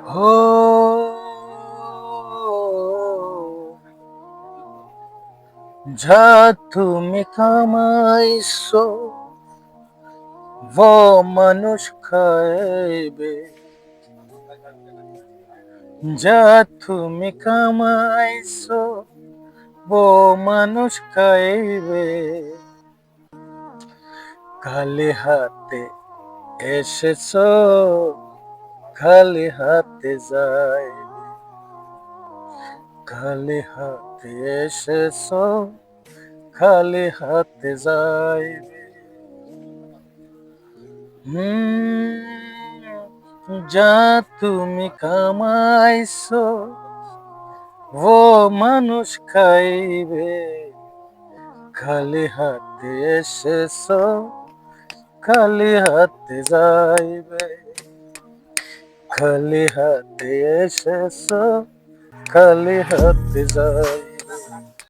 हो যা তুমি কামাইছো ও মানুষ খাইবে, যা তুমি কামাইছো ও মানুষ খাইবে। খালি হাতে এসেছো, খালি হাতে যাইবে। খালি হাতে এসেছো, খালি হাতে যাইবে। যা তুমি কামাইছো ও মানুষ খাইবে। খালি হাতে এসেছো, খালি হাতে যাইবে। খালি হাতে এসেছো, খালি হাতে যাইবে।